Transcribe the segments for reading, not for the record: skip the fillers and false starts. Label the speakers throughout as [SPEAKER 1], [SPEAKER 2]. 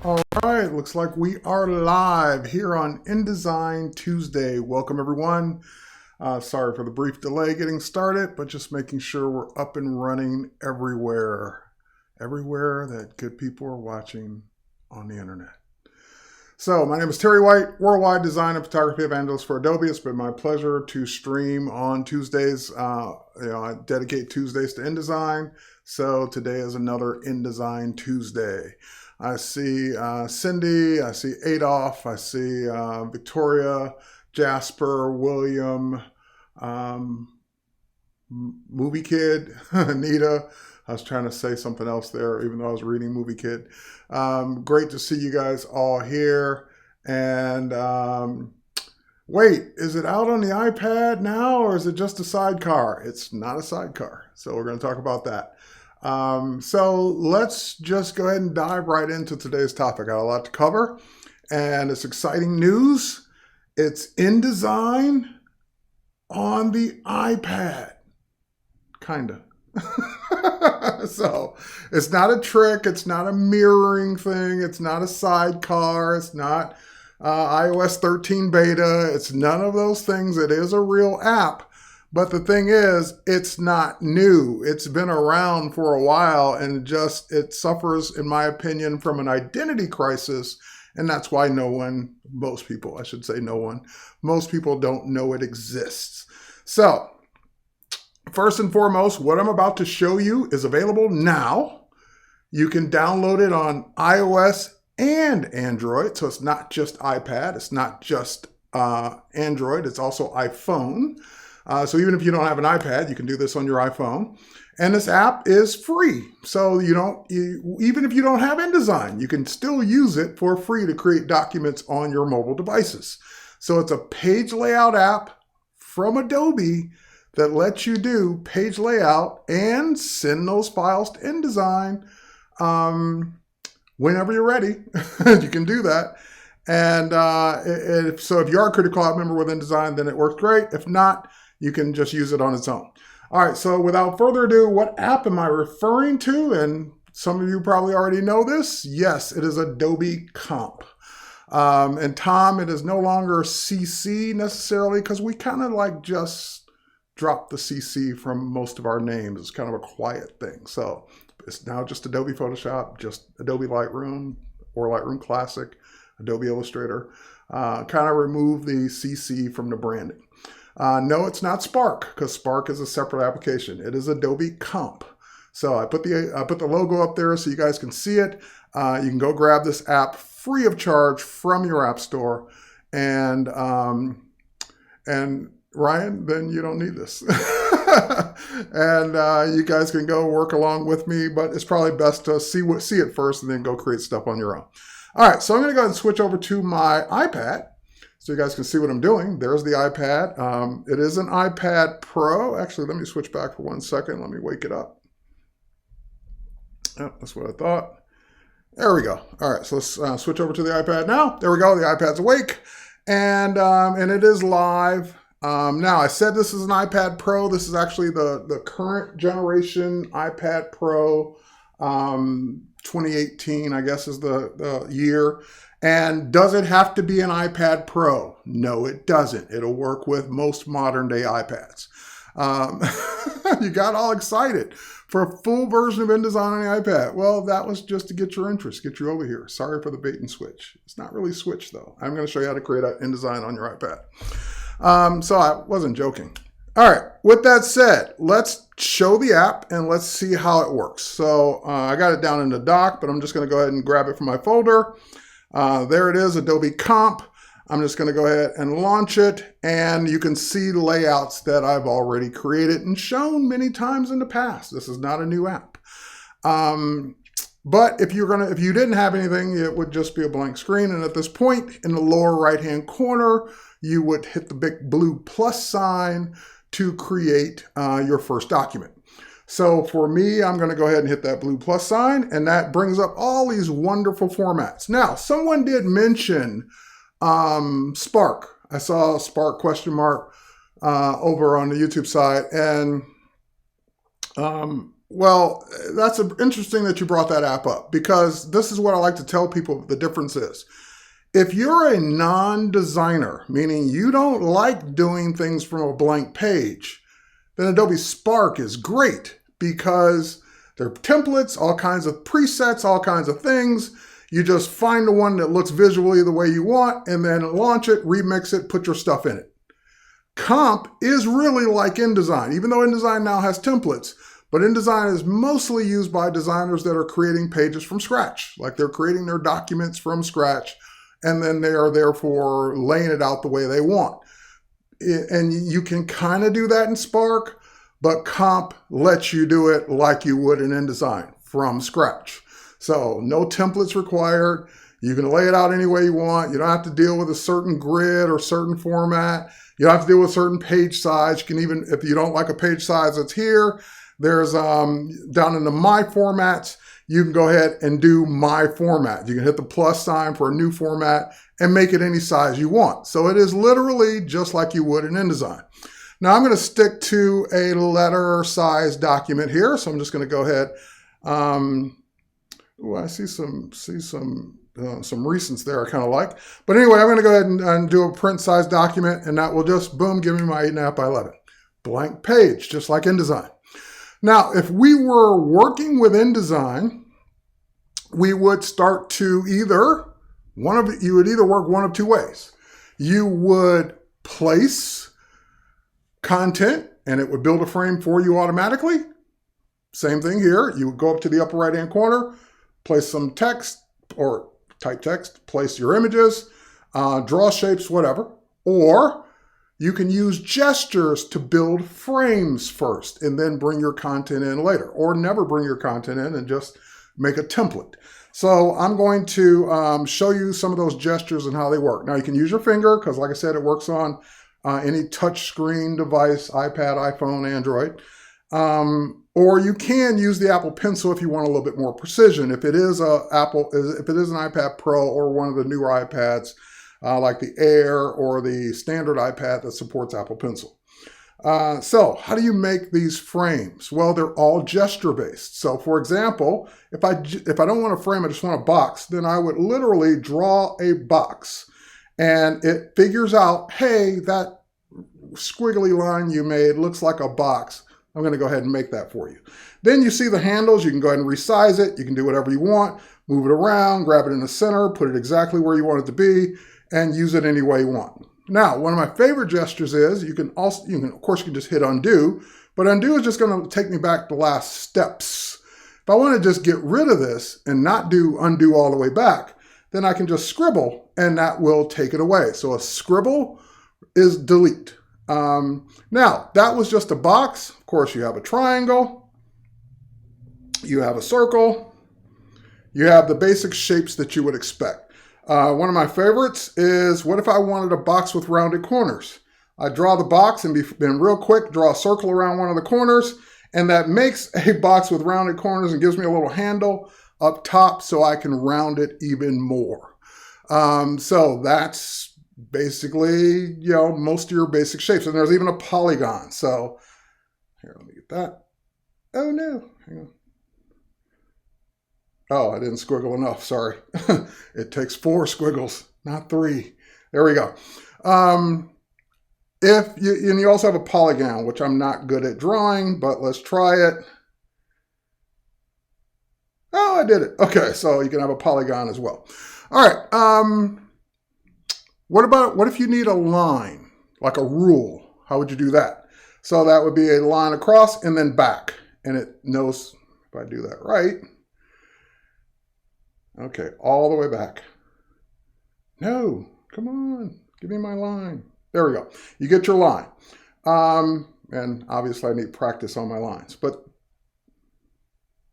[SPEAKER 1] All right, looks like we are live here on InDesign Tuesday. Welcome, everyone. Sorry for the brief delay getting started, but just making sure we're up and running everywhere that good people are watching on the internet. So my name is Terry White, Worldwide Design and Photography Evangelist for Adobe. It's been my pleasure to stream on Tuesdays. I dedicate Tuesdays to InDesign. So today is another InDesign Tuesday. I see Cindy, I see Adolph, I see Victoria, Jasper, William, Movie Kid, Anita. I was trying to say something else there, even though I was reading Movie Kid. Great to see you guys all here. And wait, is it out on the iPad now, or is it just a sidecar? It's not a sidecar. So we're going to talk about that. So let's just go ahead and dive right into today's topic. I got a lot to cover, and it's exciting news. It's InDesign on the iPad. Kinda. So it's not a trick. It's not a mirroring thing. It's not a sidecar. It's not iOS 13 beta. It's none of those things. It is a real app. But the thing is, it's not new. It's been around for a while, and it suffers, in my opinion, from an identity crisis. And that's why most people don't know it exists. So first and foremost, what I'm about to show you is available now. You can download it on iOS and Android. So it's not just iPad. It's not just Android. It's also iPhone. So even if you don't have an iPad, you can do this on your iPhone. And this app is free. So even if you don't have InDesign, you can still use it for free to create documents on your mobile devices. So it's a page layout app from Adobe that lets you do page layout and send those files to InDesign whenever you're ready. You can do that. And if you are a critical app member with InDesign, then it works great. If not, you can just use it on its own. All right, so without further ado, what app am I referring to? And some of you probably already know this. Yes, it is Adobe Comp. And Tom, it is no longer CC necessarily, because we kind of just dropped the CC from most of our names. It's kind of a quiet thing. So it's now just Adobe Photoshop, just Adobe Lightroom or Lightroom Classic, Adobe Illustrator. Kind of remove the CC from the branding. No, it's not Spark, because Spark is a separate application. It is Adobe Comp. So I put the logo up there so you guys can see it. You can go grab this app free of charge from your app store, and Ryan, then you don't need this. And you guys can go work along with me, but it's probably best to see it first and then go create stuff on your own. All right, so I'm going to go ahead and switch over to my iPad, so you guys can see what I'm doing. There's the iPad. It is an iPad Pro. Actually, let me switch back for 1 second. Let me wake it up. Yep, that's what I thought. There we go. All right, so let's switch over to the iPad now. There we go. The iPad's awake, and it is live. Now, I said this is an iPad Pro. This is actually the current generation iPad Pro. 2018, I guess, is the year. And does it have to be an iPad Pro? No, it doesn't. It'll work with most modern day iPads. You got all excited for a full version of InDesign on the iPad. Well, that was just to get your interest, get you over here. Sorry for the bait and switch. It's not really switch, though. I'm going to show you how to create an InDesign on your iPad. So I wasn't joking. All right, with that said, let's show the app and let's see how it works. So I got it down in the dock, but I'm just going to go ahead and grab it from my folder. There it is, Adobe Comp. I'm just going to go ahead and launch it, and you can see layouts that I've already created and shown many times in the past. This is not a new app. But if you didn't have anything, it would just be a blank screen. And at this point in the lower right-hand corner, you would hit the big blue plus sign to create your first document. So for me, I'm going to go ahead and hit that blue plus sign, and that brings up all these wonderful formats. Now, someone did mention Spark. I saw Spark question mark over on the YouTube side, and Well, that's interesting that you brought that app up, because this is what I like to tell people the difference is. If you're a non-designer, meaning you don't like doing things from a blank page, then Adobe Spark is great because there are templates, all kinds of presets, all kinds of things. You just find the one that looks visually the way you want and then launch it, remix it, put your stuff in it. Comp is really like InDesign, even though InDesign now has templates. But InDesign is mostly used by designers that are creating pages from scratch, like they're creating their documents from scratch, and then they are therefore laying it out the way they want. And you can kind of do that in Spark, but Comp lets you do it like you would in InDesign from scratch. So no templates required. You can lay it out any way you want. You don't have to deal with a certain grid or certain format. You don't have to deal with a certain page size. You can even, if you don't like a page size that's here, there's down in the My Formats, you can go ahead and do My Format. You can hit the plus sign for a new format and make it any size you want. So it is literally just like you would in InDesign. Now I'm going to stick to a letter size document here. So I'm just going to go ahead. I see some recents there I kind of like. But anyway, I'm going to go ahead and do a print size document, and that will just, boom, give me my 8.5 by 11. Blank page, just like InDesign. Now, if we were working with InDesign, we would start to you would either work one of two ways. You would place content, and it would build a frame for you automatically. Same thing here. You would go up to the upper right-hand corner, place some text or type text, place your images, draw shapes, whatever. Or you can use gestures to build frames first and then bring your content in later, or never bring your content in and just make a template. So I'm going to show you some of those gestures and how they work. Now you can use your finger because, like I said, it works on any touch screen device, iPad, iPhone, Android. Or you can use the Apple Pencil if you want a little bit more precision. If it is an iPad Pro or one of the newer iPads, like the Air or the standard iPad that supports Apple Pencil. So how do you make these frames? Well, they're all gesture based. So for example, if I don't want a frame, I just want a box, then I would literally draw a box, and it figures out, hey, that squiggly line you made looks like a box. I'm going to go ahead and make that for you. Then you see the handles. You can go ahead and resize it. You can do whatever you want, move it around, grab it in the center, put it exactly where you want it to be, and use it any way you want. Now, one of my favorite gestures is of course, you can just hit undo, but undo is just going to take me back the last steps. If I want to just get rid of this and not do undo all the way back, then I can just scribble and that will take it away. So a scribble is delete. Now, that was just a box. Of course, you have a triangle, you have a circle, you have the basic shapes that you would expect. One of my favorites is, what if I wanted a box with rounded corners? I draw the box and then real quick, draw a circle around one of the corners, and that makes a box with rounded corners and gives me a little handle up top so I can round it even more. So that's basically, most of your basic shapes. And there's even a polygon. So here, let me get that. Oh no, hang on. Oh, I didn't squiggle enough, sorry. It takes 4 squiggles, not 3. There we go. And you also have a polygon, which I'm not good at drawing, but let's try it. Oh, I did it. Okay, so you can have a polygon as well. All right. What if you need a line, like a rule? How would you do that? So that would be a line across and then back. And it knows if I do that right. Okay, all the way back. No, come on, give me my line. There we go. You get your line. And obviously I need practice on my lines, but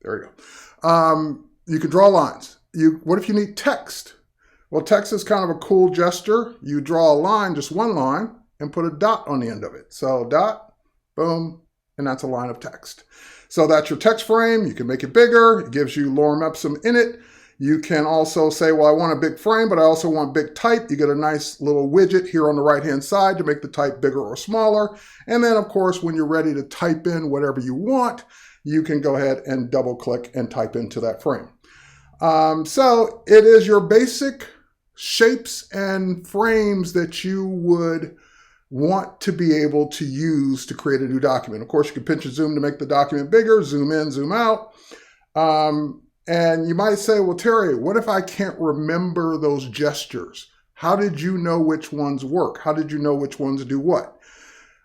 [SPEAKER 1] there we go. You can draw lines. What if you need text? Well, text is kind of a cool gesture. You draw a line, just one line, and put a dot on the end of it. So dot, boom, and that's a line of text. So that's your text frame. You can make it bigger. It gives you lorem ipsum in it. You can also say, well, I want a big frame, but I also want big type. You get a nice little widget here on the right-hand side to make the type bigger or smaller. And then, of course, when you're ready to type in whatever you want, you can go ahead and double click and type into that frame. So it is your basic shapes and frames that you would want to be able to use to create a new document. Of course, you can pinch and zoom to make the document bigger, zoom in, zoom out. And you might say, well, Terry, what if I can't remember those gestures? How did you know which ones work? How did you know which ones do what?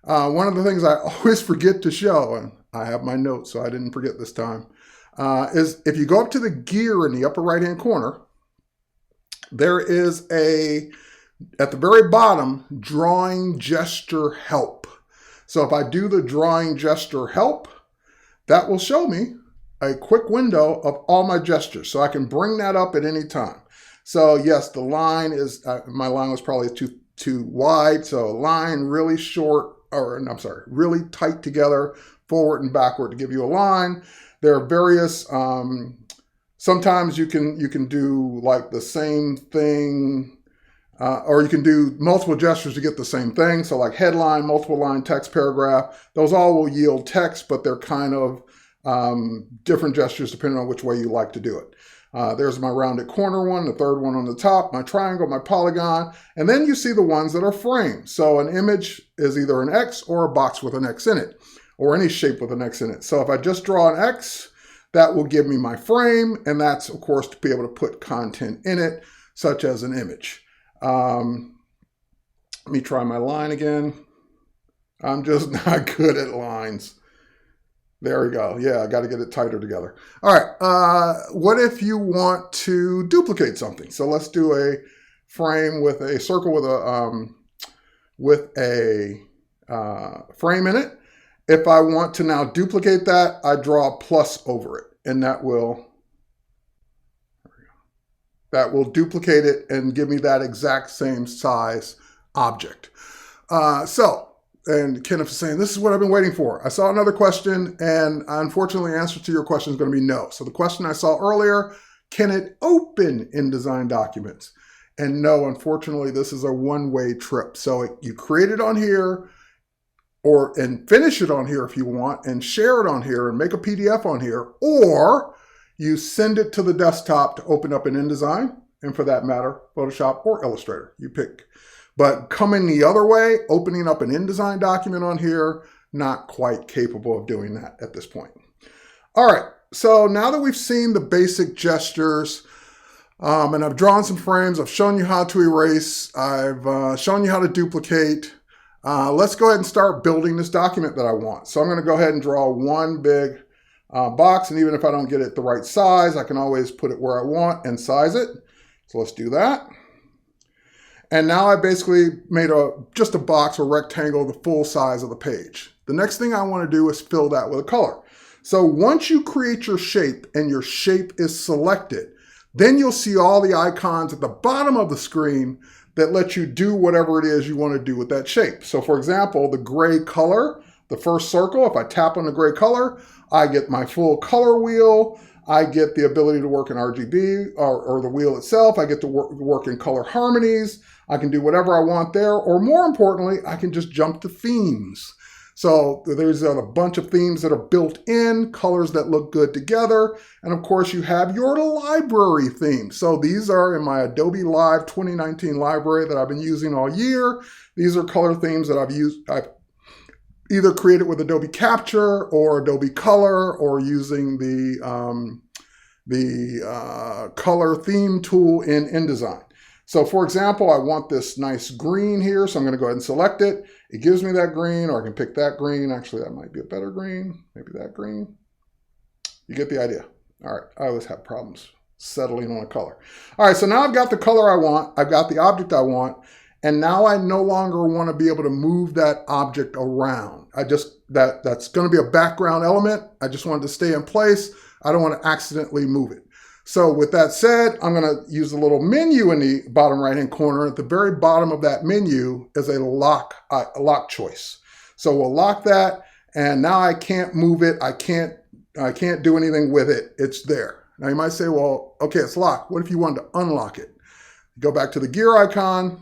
[SPEAKER 1] One of the things I always forget to show, and I have my notes, so I didn't forget this time, is if you go up to the gear in the upper right-hand corner, there is at the very bottom, drawing gesture help. So if I do the drawing gesture help, that will show me a quick window of all my gestures. So I can bring that up at any time. So yes, the line is, my line was probably too wide. So line really short, or I'm sorry, really tight together, forward and backward to give you a line. There are various, sometimes you can do like the same thing, or you can do multiple gestures to get the same thing. So like headline, multiple line, text, paragraph, those all will yield text, but they're kind of different gestures depending on which way you like to do it. There's my rounded corner one, the third one on the top, my triangle, my polygon, and then you see the ones that are frames. So an image is either an X or a box with an X in it, or any shape with an X in it. So if I just draw an X, that will give me my frame, and that's, of course, to be able to put content in it, such as an image. Let me try my line again. I'm just not good at lines. There we go. Yeah, I got to get it tighter together. All right. What if you want to duplicate something? So let's do a frame with a circle with a frame in it. If I want to now duplicate that, I draw a plus over it, and that will duplicate it and give me that exact same size object. And Kenneth is saying, this is what I've been waiting for. I saw another question, and unfortunately, the answer to your question is going to be no. So the question I saw earlier, can it open InDesign documents? And no, unfortunately, this is a one-way trip. So you create it on here, and finish it on here if you want, and share it on here, and make a PDF on here, or you send it to the desktop to open up in InDesign, and for that matter, Photoshop or Illustrator. You pick. But coming the other way, opening up an InDesign document on here, not quite capable of doing that at this point. All right, so now that we've seen the basic gestures, and I've drawn some frames, I've shown you how to erase, I've shown you how to duplicate, let's go ahead and start building this document that I want. So I'm going to go ahead and draw one big box, and even if I don't get it the right size, I can always put it where I want and size it. So let's do that. And now I basically made just a box or rectangle the full size of the page. The next thing I want to do is fill that with a color. So once you create your shape and your shape is selected, then you'll see all the icons at the bottom of the screen that let you do whatever it is you want to do with that shape. So for example, the gray color, the first circle, if I tap on the gray color, I get my full color wheel. I get the ability to work in RGB or the wheel itself. I get to work in color harmonies. I can do whatever I want there, or more importantly, I can just jump to themes. So there's a bunch of themes that are built in, colors that look good together. And of course, you have your library themes. So these are in my Adobe Live 2019 library that I've been using all year. These are color themes that I've either created with Adobe Capture or Adobe Color, or using the color theme tool in InDesign. So for example, I want this nice green here, so I'm going to go ahead and select it. It gives me that green, or I can pick that green. Actually, that might be a better green. Maybe that green. You get the idea. All right, I always have problems settling on a color. All right, so now I've got the color I want. I've got the object I want. And now I no longer want to be able to move that object around. That's going to be a background element. I just want it to stay in place. I don't want to accidentally move it. So with that said, I'm going to use the little menu in the bottom right-hand corner. At the very bottom of that menu is a lock choice. So we'll lock that, and now I can't move it. I can't do anything with it. It's there. Now you might say, well, okay, it's locked. What if you wanted to unlock it? Go back to the gear icon.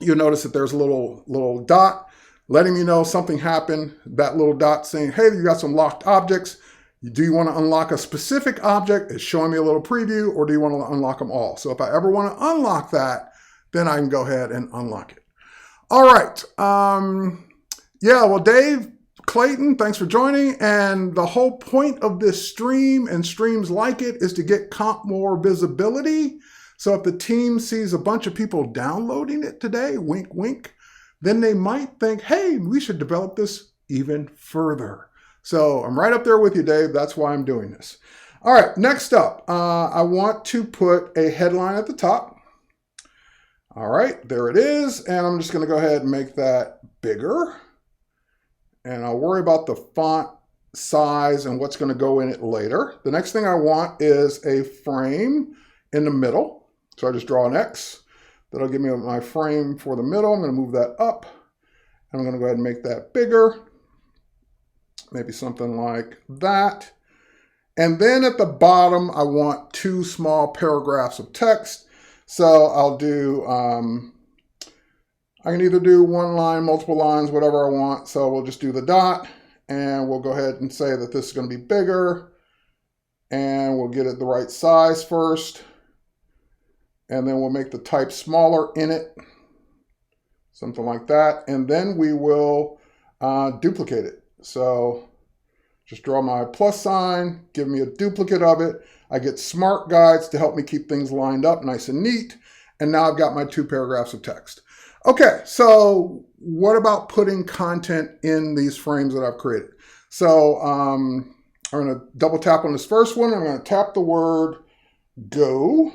[SPEAKER 1] You'll notice that there's a little dot letting you know something happened. That little dot saying, hey, you got some locked objects. Do you want to unlock a specific object? It's showing me a little preview, or do you want to unlock them all? So if I ever want to unlock that, then I can go ahead and unlock it. All right. Yeah, well, Dave Clayton, thanks for joining. And the whole point of this stream and streams like it is to get comp more visibility. So if the team sees a bunch of people downloading it today, wink, wink, then they might think, hey, we should develop this even further. So I'm right up there with you, Dave. That's why I'm doing this. All right, next up, I want to put a headline at the top. All right, there it is. And I'm just going to go ahead and make that bigger. And I'll worry about the font size and what's going to go in it later. The next thing I want is a frame in the middle. So I just draw an X. That'll give me my frame for the middle. I'm going to move that up. And I'm going to go ahead and make that bigger. Maybe something like that. And then at the bottom, I want 2 small paragraphs of text. So I'll do, I can either do 1 line, multiple lines, whatever I want. So we'll just do the dot, and we'll go ahead and say that this is going to be bigger, and we'll get it the right size first. And then we'll make the type smaller in it, something like that. And then we will duplicate it. So just draw my plus sign, give me a duplicate of it. I get smart guides to help me keep things lined up nice and neat. And now I've got my 2 paragraphs of text. Okay, so what about putting content in these frames that I've created? So I'm going to double tap on this first one. I'm going to tap the word go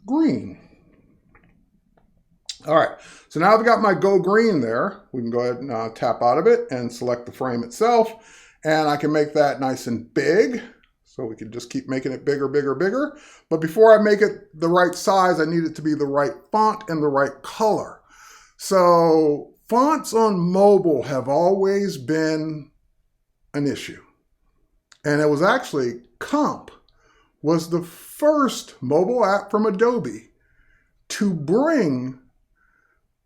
[SPEAKER 1] green. All right, so now I've got my go green there. We can go ahead and tap out of it and select the frame itself. And I can make that nice and big. So we can just keep making it bigger, bigger, bigger. But before I make it the right size, I need it to be the right font and the right color. So fonts on mobile have always been an issue. And it was actually Comp was the first mobile app from Adobe to bring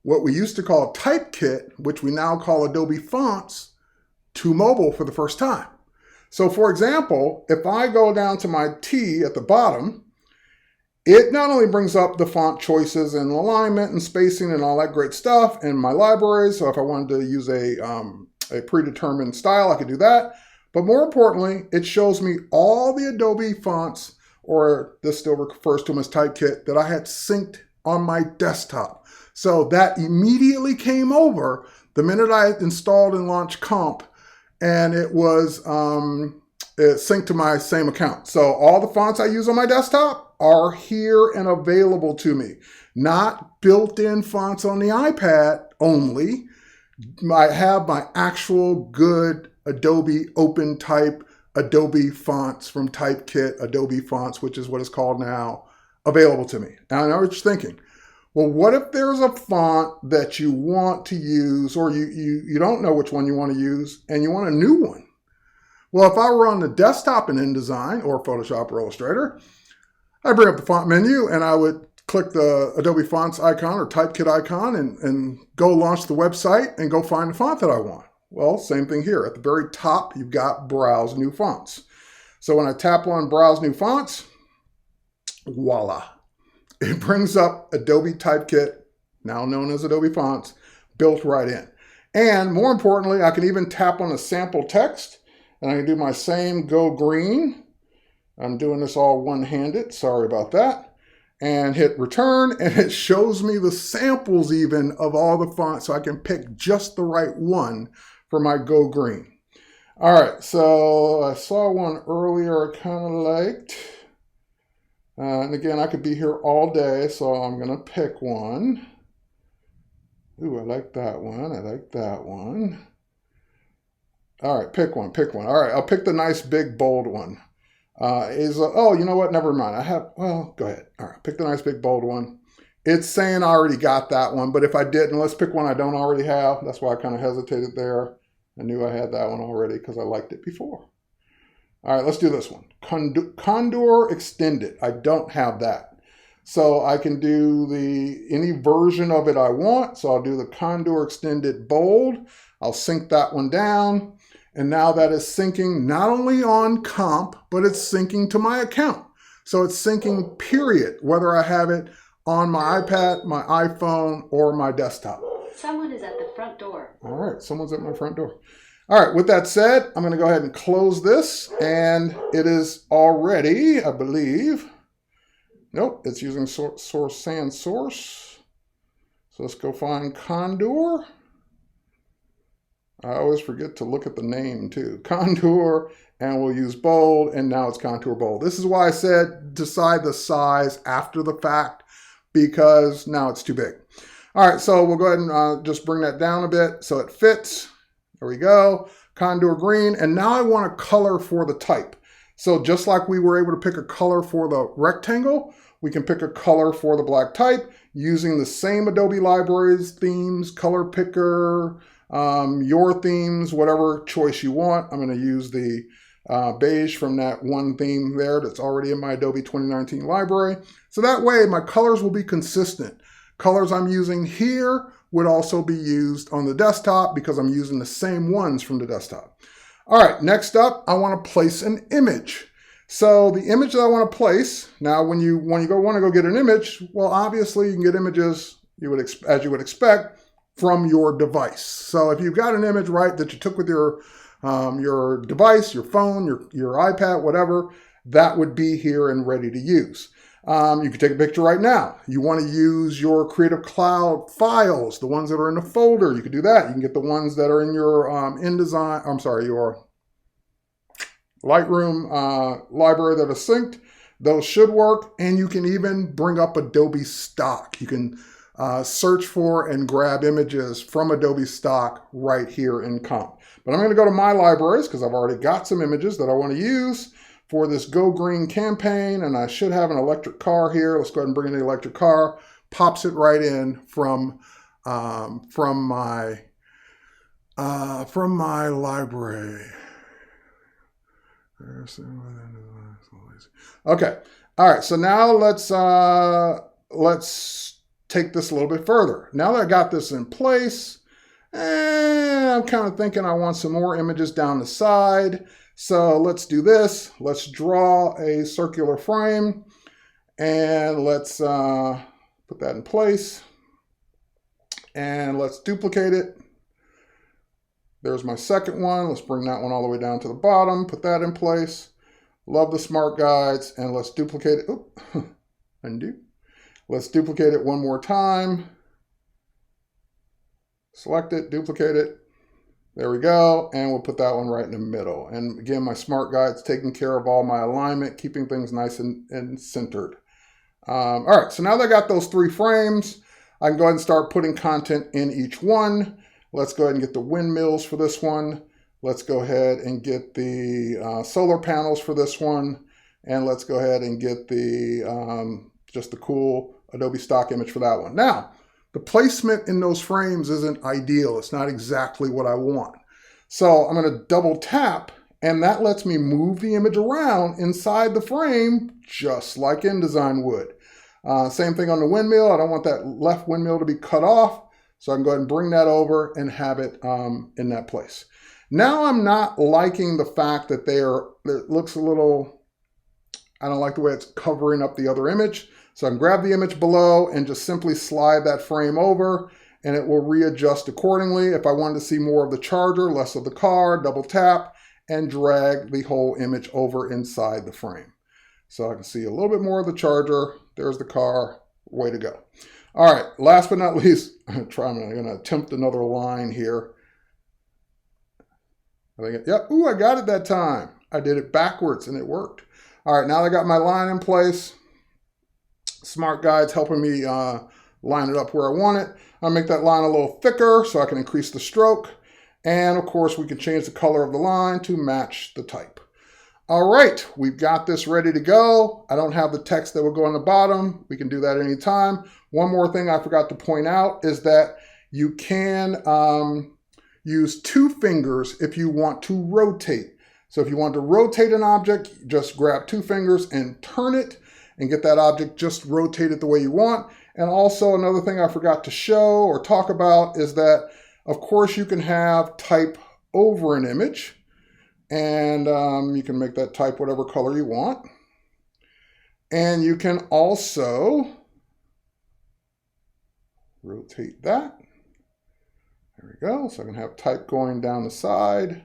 [SPEAKER 1] what we used to call Typekit, which we now call Adobe Fonts, to mobile for the first time. So for example, if I go down to my T at the bottom, it not only brings up the font choices and alignment and spacing and all that great stuff in my library. So if I wanted to use a predetermined style, I could do that. But more importantly, it shows me all the Adobe fonts, or this still refers to them as Typekit, that I had synced on my desktop. So that immediately came over the minute I installed and launched Comp, and it was it synced to my same account. So all the fonts I use on my desktop are here and available to me. Not built-in fonts on the iPad only. I have my actual good Adobe OpenType Adobe fonts from Typekit, Adobe Fonts, which is what it's called now, available to me. Now I know what you're thinking. Well, what if there's a font that you want to use, or you don't know which one you want to use, and you want a new one? Well, if I were on the desktop in InDesign or Photoshop or Illustrator, I'd bring up the font menu and I would click the Adobe Fonts icon or Typekit icon and go launch the website and go find the font that I want. Well, same thing here. At the very top, you've got Browse New Fonts. So when I tap on Browse New Fonts, voila. It brings up Adobe Typekit, now known as Adobe Fonts, built right in. And more importantly, I can even tap on the sample text, and I can do my same go green. I'm doing this all one-handed, sorry about that. And hit return, and it shows me the samples even of all the fonts, so I can pick just the right one for my go green. All right, so I saw one earlier I kind of liked. And again, I could be here all day, so I'm going to pick one. Ooh, I like that one. I like that one. All right, pick one, pick one. All right, I'll pick the nice, big, bold one. Oh, you know what? Never mind. Go ahead. All right, pick the nice, big, bold one. It's saying I already got that one, but if I didn't, let's pick one I don't already have. That's why I kind of hesitated there. I knew I had that one already because I liked it before. All right, let's do this one. Condor extended. I don't have that. So I can do any version of it I want. So I'll do the Condor extended bold. I'll sync that one down. And now that is syncing not only on comp, but it's syncing to my account. So it's syncing period, whether I have it on my iPad, my iPhone, or my desktop.
[SPEAKER 2] Someone is at the front door.
[SPEAKER 1] All right, someone's at my front door. All right, with that said, I'm going to go ahead and close this, and it is already, I believe, nope, it's using source sans source. So let's go find Condor. I always forget to look at the name too. Condor, and we'll use bold, and now it's Contour Bold. This is why I said decide the size after the fact, because now it's too big. All right, so we'll go ahead and just bring that down a bit so it fits. There we go, Condor green. And now I want a color for the type. So just like we were able to pick a color for the rectangle, we can pick a color for the black type using the same Adobe libraries, themes, color picker, your themes, whatever choice you want. I'm going to use the beige from that one theme there that's already in my Adobe 2019 library. So that way my colors will be consistent. Colors I'm using here would also be used on the desktop because I'm using the same ones from the desktop. All right, next up, I want to place an image. So the image that I want to place, now when you want to go get an image, well, obviously you can get images as you would expect from your device. So if you've got an image, right, that you took with your device, your phone, your iPad, whatever, that would be here and ready to use. You can take a picture right now. You want to use your Creative Cloud files, the ones that are in the folder. You can do that. You can get the ones that are in your your Lightroom library that are synced. Those should work. And you can even bring up Adobe Stock. You can search for and grab images from Adobe Stock right here in Comp. But I'm going to go to my libraries because I've already got some images that I want to use for this Go Green campaign, and I should have an electric car here. Let's go ahead and bring in the electric car. Pops it right in from my library. Okay. All right. So now let's take this a little bit further. Now that I got this in place, I'm kind of thinking I want some more images down the side. So let's do this. Let's draw a circular frame and let's put that in place. And let's duplicate it. There's my second one. Let's bring that one all the way down to the bottom, put that in place. Love the smart guides, and let's duplicate it. Oop, undo. Let's duplicate it one more time. Select it, duplicate it. There we go, and we'll put that one right in the middle. And again, my smart guide's taking care of all my alignment, keeping things nice and centered. All right, so now that I got those three frames, I can go ahead and start putting content in each one. Let's go ahead and get the windmills for this one. Let's go ahead and get the solar panels for this one. And let's go ahead and get the just the cool Adobe stock image for that one. Now, the placement in those frames isn't ideal. It's not exactly what I want. So I'm going to double tap, and that lets me move the image around inside the frame, just like InDesign would. Same thing on the windmill. I don't want that left windmill to be cut off. So I can go ahead and bring that over and have it in that place. Now I'm not liking the fact that it looks a little, I don't like the way it's covering up the other image. So I can grab the image below and just simply slide that frame over, and it will readjust accordingly. If I wanted to see more of the charger, less of the car, double tap and drag the whole image over inside the frame. So I can see a little bit more of the charger. There's the car. Way to go. All right, last but not least, I'm going to attempt another line here. Ooh, I got it that time. I did it backwards and it worked. All right, now I got my line in place. Smart Guide's helping me line it up where I want it. I'll make that line a little thicker so I can increase the stroke. And of course, we can change the color of the line to match the type. All right, we've got this ready to go. I don't have the text that will go on the bottom. We can do that anytime. One more thing I forgot to point out is that you can use two fingers if you want to rotate. So if you want to rotate an object, just grab 2 fingers and turn it and get that object just rotated the way you want. And also another thing I forgot to show or talk about is that, of course, you can have type over an image, and you can make that type whatever color you want. And you can also rotate that. There we go. So I can have type going down the side.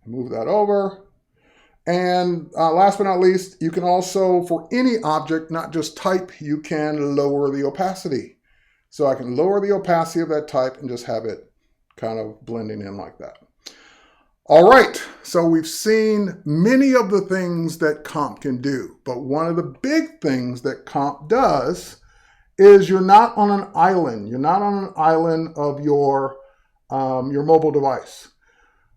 [SPEAKER 1] Move that over. And last but not least, you can also, for any object, not just type, you can lower the opacity. So I can lower the opacity of that type and just have it kind of blending in like that. All right, so we've seen many of the things that Comp can do, but one of the big things that Comp does is you're not on an island. You're not on an island of your mobile device.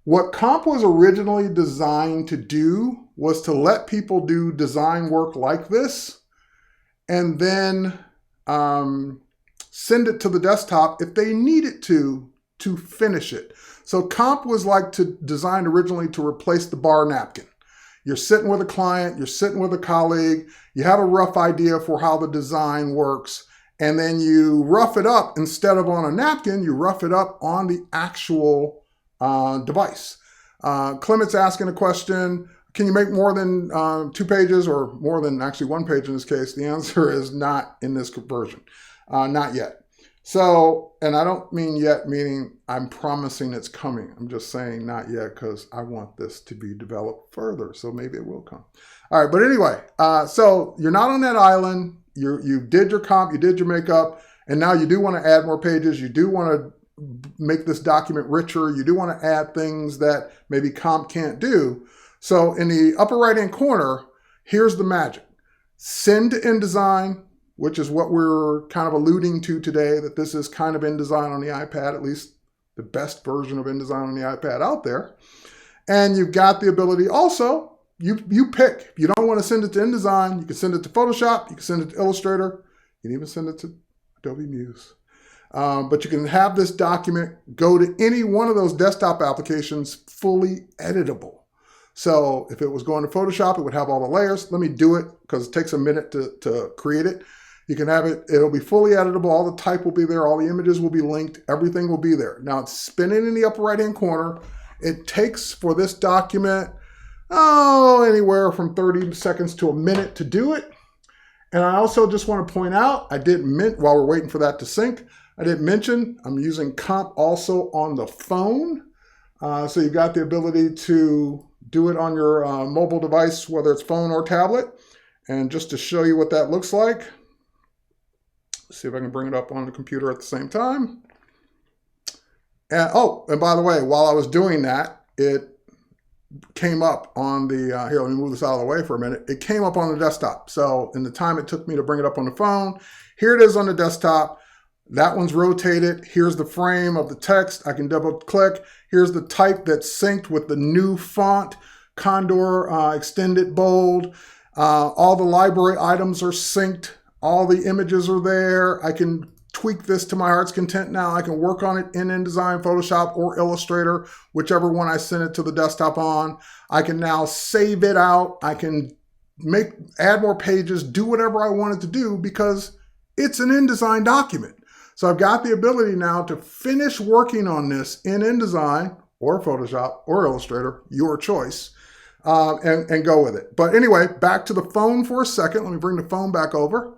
[SPEAKER 1] What Comp was originally designed to do was to let people do design work like this and then send it to the desktop if they needed to finish it. So Comp was designed originally to replace the bar napkin. You're sitting with a client, you're sitting with a colleague, you have a rough idea for how the design works, and then you rough it up. Instead of on a napkin, you rough it up on the actual device. Clement's asking a question, can you make more than 2 pages or more than actually 1 page in this case? The answer is not in this version, not yet. So, and I don't mean yet meaning I'm promising it's coming. I'm just saying not yet because I want this to be developed further. So maybe it will come. All right, but anyway, so you're not on that island. You did your comp, you did your makeup, and now you do want to add more pages. You do want to make this document richer. You do want to add things that maybe Comp can't do. So in the upper right-hand corner, here's the magic. Send to InDesign, which is what we're kind of alluding to today, that this is kind of InDesign on the iPad, at least the best version of InDesign on the iPad out there. And you've got the ability also, you pick. If you don't want to send it to InDesign, you can send it to Photoshop, you can send it to Illustrator, you can even send it to Adobe Muse. But you can have this document go to any one of those desktop applications fully editable. So if it was going to Photoshop, it would have all the layers. Let me do it because it takes a minute to create it. You can have it, it'll be fully editable. All the type will be there. All the images will be linked. Everything will be there. Now it's spinning in the upper right-hand corner. It takes for this document, anywhere from 30 seconds to a minute to do it. And I also just want to point out, while we're waiting for that to sync, I didn't mention I'm using Comp also on the phone. So you've got the ability to do it on your mobile device, whether it's phone or tablet. And just to show you what that looks like, let's see if I can bring it up on the computer at the same time. And by the way, while I was doing that, it came up on the, here, let me move this out of the way for a minute. It came up on the desktop. So in the time it took me to bring it up on the phone, here it is on the desktop. That one's rotated. Here's the frame of the text. I can double click. Here's the type that's synced with the new font, Condor, extended bold. All the library items are synced. All the images are there. I can tweak this to my heart's content now. I can work on it in InDesign, Photoshop, or Illustrator, whichever one I send it to the desktop on. I can now save it out. I can add more pages, do whatever I want it to do because it's an InDesign document. So I've got the ability now to finish working on this in InDesign or Photoshop or Illustrator, your choice, and go with it. But anyway, back to the phone for a second. Let me bring the phone back over.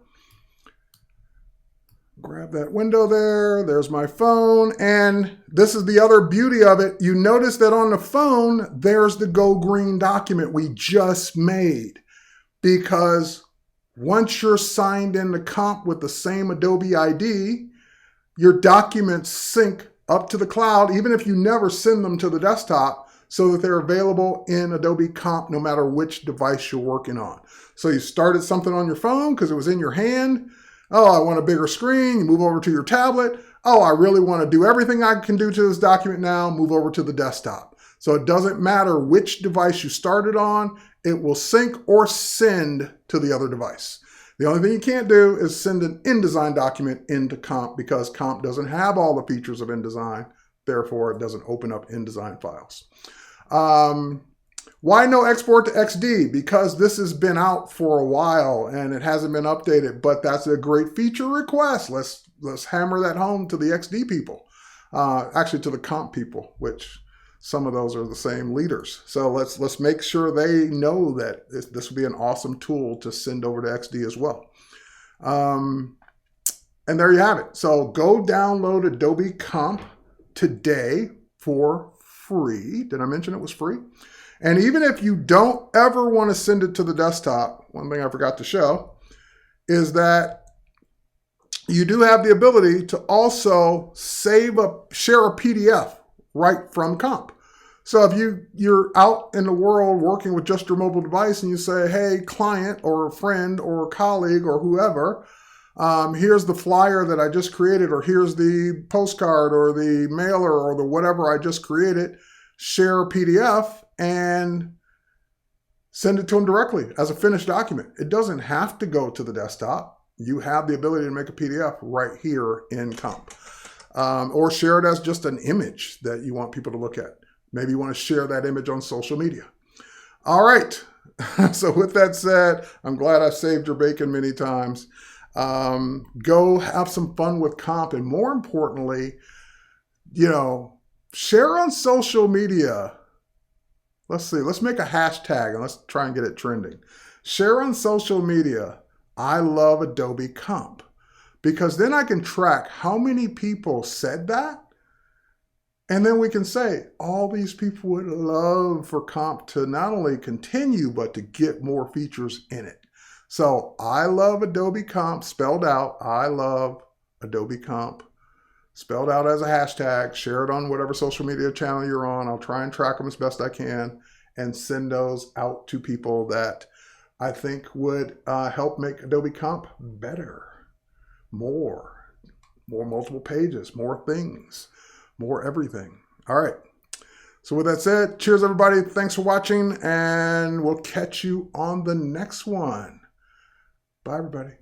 [SPEAKER 1] Grab that window there. There's my phone. And this is the other beauty of it. You notice that on the phone, there's the Go Green document we just made. Because once you're signed into Comp with the same Adobe ID, your documents sync up to the cloud, even if you never send them to the desktop, so that they're available in Adobe Comp no matter which device you're working on. So you started something on your phone because it was in your hand. Oh, I want a bigger screen. You move over to your tablet. Oh, I really want to do everything I can do to this document now. Move over to the desktop. So it doesn't matter which device you started on. It will sync or send to the other device. The only thing you can't do is send an InDesign document into Comp because Comp doesn't have all the features of InDesign. Therefore, it doesn't open up InDesign files. Why no export to XD? Because this has been out for a while and it hasn't been updated, but that's a great feature request. Let's hammer that home to the XD people, actually to the comp people, which some of those are the same leaders. So let's make sure they know that this would be an awesome tool to send over to XD as well. And there you have it. So go download Adobe Comp today for free. Did I mention it was free? And even if you don't ever want to send it to the desktop, one thing I forgot to show is that you do have the ability to also share a PDF right from Comp. So if you're out in the world working with just your mobile device and you say, hey, client or friend or colleague or whoever, here's the flyer that I just created, or here's the postcard or the mailer or the whatever I just created, share a PDF and send it to them directly as a finished document. It doesn't have to go to the desktop. You have the ability to make a PDF right here in Comp. Or share it as just an image that you want people to look at. Maybe you want to share that image on social media. All right. So with that said, I'm glad I saved your bacon many times. Go have some fun with Comp. And more importantly, share on social media. Let's see. Let's make a hashtag and let's try and get it trending. Share on social media, I love Adobe Comp. Because then I can track how many people said that. And then we can say, all these people would love for Comp to not only continue, but to get more features in it. So I love Adobe Comp, spelled out. I love Adobe Comp, spelled out as a hashtag. Share it on whatever social media channel you're on. I'll try and track them as best I can and send those out to people that I think would help make Adobe Comp better. More multiple pages, more things, more everything. All right. So with that said, cheers, everybody. Thanks for watching, and we'll catch you on the next one. Bye, everybody.